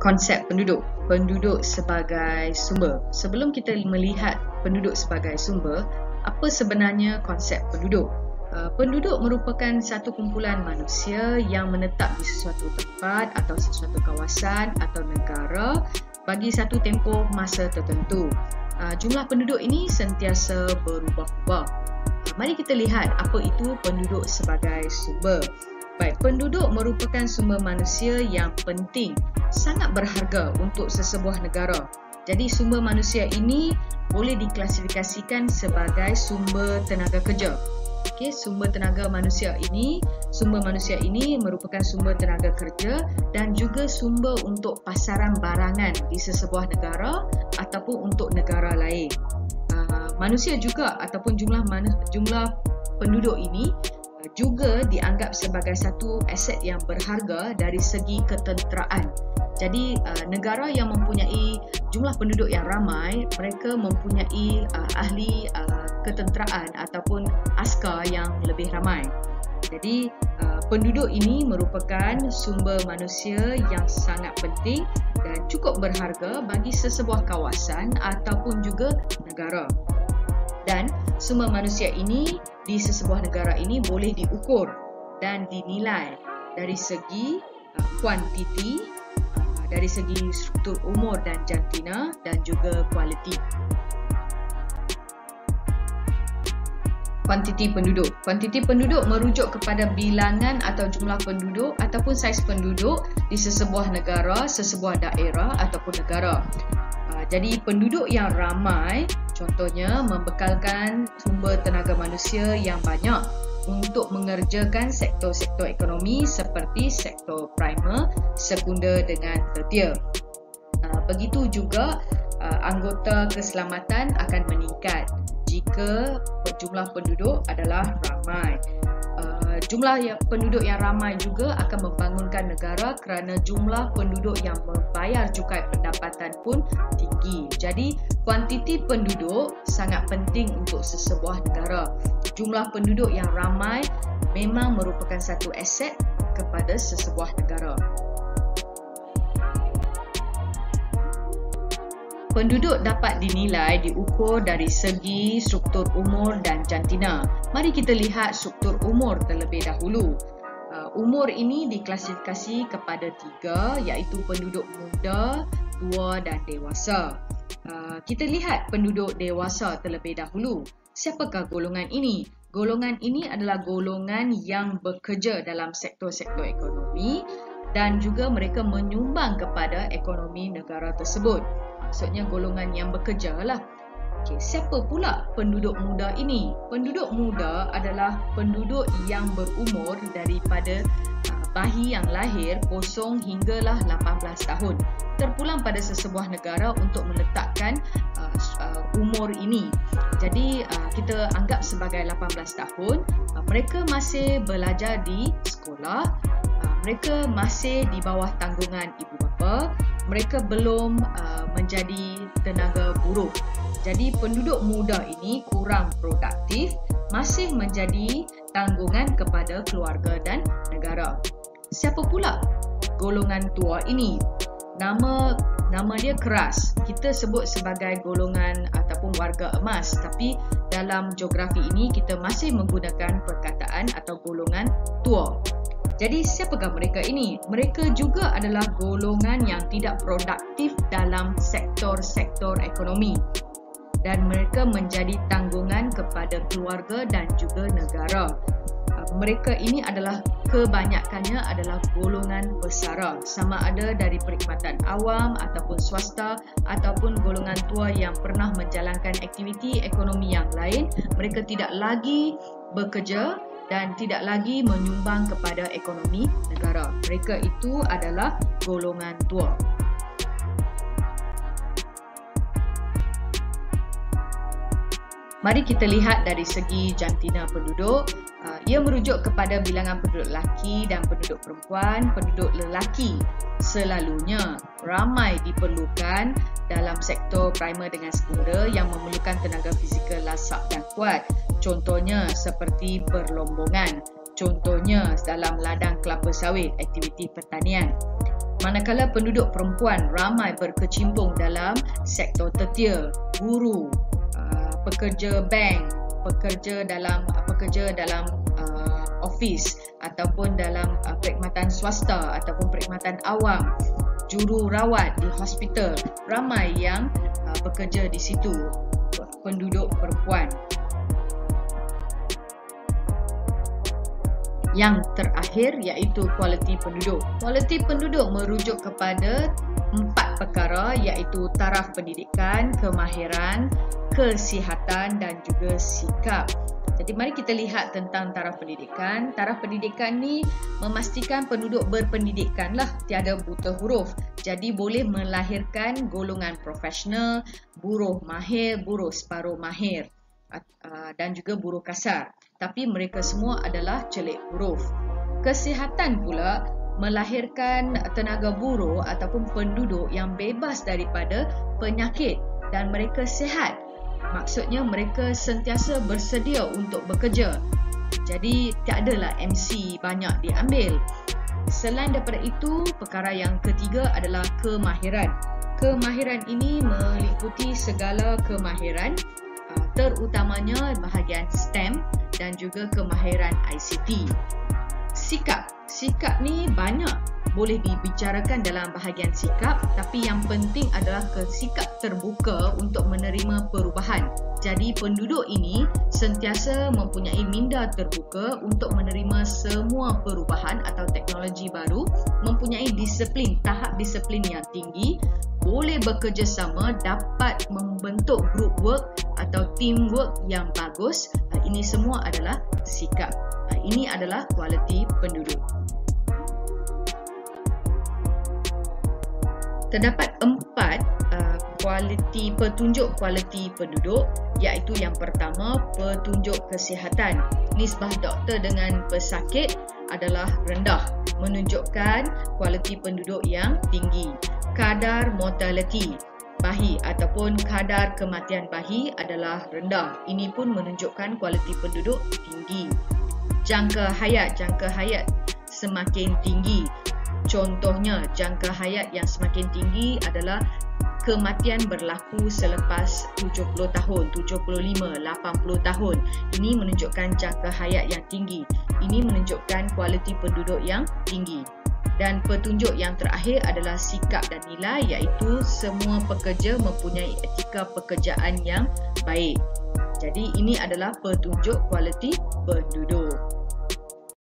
konsep penduduk. Penduduk sebagai sumber. Sebelum kita melihat penduduk sebagai sumber, apa sebenarnya konsep penduduk? Penduduk merupakan satu kumpulan manusia yang menetap di sesuatu tempat atau sesuatu kawasan atau negara bagi satu tempoh masa tertentu. Jumlah penduduk ini sentiasa berubah-ubah. Mari kita lihat apa itu penduduk sebagai sumber. Baik, penduduk merupakan sumber manusia yang penting, sangat berharga untuk sesebuah negara. Jadi sumber manusia ini boleh diklasifikasikan sebagai sumber tenaga kerja. Okey, sumber manusia ini merupakan sumber tenaga kerja dan juga sumber untuk pasaran barangan di sesebuah negara ataupun untuk negara lain. Manusia juga ataupun jumlah penduduk ini juga dianggap sebagai satu aset yang berharga dari segi ketenteraan. Jadi negara yang mempunyai jumlah penduduk yang ramai, mereka mempunyai ahli ketenteraan ataupun askar yang lebih ramai. Jadi penduduk ini merupakan sumber manusia yang sangat penting dan cukup berharga bagi sesebuah kawasan ataupun juga negara. Dan sumber manusia ini di sesebuah negara ini boleh diukur dan dinilai dari segi kuantiti, dari segi struktur umur dan jantina dan juga kualiti. Kuantiti penduduk. Kuantiti penduduk merujuk kepada bilangan atau jumlah penduduk ataupun saiz penduduk di sesebuah negara, sesebuah daerah ataupun negara. Jadi penduduk yang ramai contohnya membekalkan sumber tenaga manusia yang banyak untuk mengerjakan sektor-sektor ekonomi seperti sektor primer, sekunder dengan tertier. Begitu juga anggota keselamatan akan meningkat jika jumlah penduduk adalah ramai. Jumlah penduduk yang ramai juga akan membangunkan negara kerana jumlah penduduk yang membayar cukai pendapatan pun tinggi. Jadi, kuantiti penduduk sangat penting untuk sesebuah negara. Jumlah penduduk yang ramai memang merupakan satu aset kepada sesebuah negara. Penduduk dapat dinilai diukur dari segi struktur umur dan jantina. Mari kita lihat struktur umur terlebih dahulu. Umur ini diklasifikasi kepada 3 iaitu penduduk muda, tua dan dewasa. Kita lihat penduduk dewasa terlebih dahulu. Siapakah golongan ini? Golongan ini adalah golongan yang bekerja dalam sektor-sektor ekonomi dan juga mereka menyumbang kepada ekonomi negara tersebut. Maksudnya golongan yang bekerja lah. Okay, siapa pula penduduk muda ini? Penduduk muda adalah penduduk yang berumur daripada bayi yang lahir kosong hinggalah 18 tahun. Terpulang pada sesebuah negara untuk meletakkan umur ini. Jadi kita anggap sebagai 18 tahun. Mereka masih belajar di sekolah. Mereka masih di bawah tanggungan ibu bapa. Mereka belum menjadi tenaga buruh. Jadi penduduk muda ini kurang produktif, masih menjadi tanggungan kepada keluarga dan negara. Siapa pula golongan tua ini? Nama dia keras. Kita sebut sebagai golongan ataupun warga emas, tapi dalam geografi ini kita masih menggunakan perkataan atau golongan tua. Jadi siapakah mereka ini? Mereka juga adalah golongan yang tidak produktif dalam sektor-sektor ekonomi dan mereka menjadi tanggungan kepada keluarga dan juga negara. Mereka ini adalah kebanyakannya adalah golongan pesara, sama ada dari perkhidmatan awam ataupun swasta ataupun golongan tua yang pernah menjalankan aktiviti ekonomi yang lain. Mereka tidak lagi bekerja dan tidak lagi menyumbang kepada ekonomi negara. Mereka itu adalah golongan tua. Mari kita lihat dari segi jantina penduduk. Ia merujuk kepada bilangan penduduk lelaki dan penduduk perempuan. Penduduk lelaki selalunya ramai diperlukan dalam sektor primer dengan sekunder yang memerlukan tenaga fizikal lasak dan kuat. Contohnya seperti perlombongan. Contohnya dalam ladang kelapa sawit, aktiviti pertanian. Manakala penduduk perempuan ramai berkecimpung dalam sektor tertiar, guru, pekerja bank, pekerja dalam office ataupun dalam perkhidmatan swasta ataupun perkhidmatan awam, jururawat di hospital, ramai yang bekerja di situ, penduduk perempuan. Yang terakhir iaitu kualiti penduduk. Kualiti penduduk merujuk kepada 4 perkara iaitu taraf pendidikan, kemahiran, kesihatan dan juga sikap. Jadi mari kita lihat tentang taraf pendidikan. Taraf pendidikan ni memastikan penduduk berpendidikan lah, tiada buta huruf. Jadi boleh melahirkan golongan profesional, buruh mahir, buruh separuh mahir dan juga buruh kasar. Tapi mereka semua adalah celik huruf. Kesihatan pula melahirkan tenaga buruh ataupun penduduk yang bebas daripada penyakit dan mereka sihat. Maksudnya mereka sentiasa bersedia untuk bekerja. Jadi tiadalah MC banyak diambil. Selain daripada itu, perkara yang ketiga adalah kemahiran. Kemahiran ini meliputi segala kemahiran, terutamanya bahagian STEM dan juga kemahiran ICT. Sikap ni banyak boleh dibicarakan dalam bahagian sikap, tapi yang penting adalah sikap terbuka untuk menerima perubahan. Jadi penduduk ini sentiasa mempunyai minda terbuka untuk menerima semua perubahan atau teknologi baru, mempunyai disiplin, tahap disiplin yang tinggi, boleh bekerjasama, dapat membentuk group work atau teamwork yang bagus. Ini semua adalah sikap. Ini adalah kualiti penduduk. Terdapat 4 petunjuk kualiti penduduk, iaitu yang pertama, petunjuk kesihatan. Nisbah doktor dengan pesakit adalah rendah, menunjukkan kualiti penduduk yang tinggi. Kadar mortality bayi ataupun kadar kematian bayi adalah rendah. Ini pun menunjukkan kualiti penduduk tinggi. Jangka hayat semakin tinggi. Contohnya, jangka hayat yang semakin tinggi adalah kematian berlaku selepas 70 tahun, 75, 80 tahun. Ini menunjukkan jangka hayat yang tinggi. Ini menunjukkan kualiti penduduk yang tinggi. Dan petunjuk yang terakhir adalah sikap dan nilai, iaitu semua pekerja mempunyai etika pekerjaan yang baik. Jadi ini adalah petunjuk kualiti penduduk.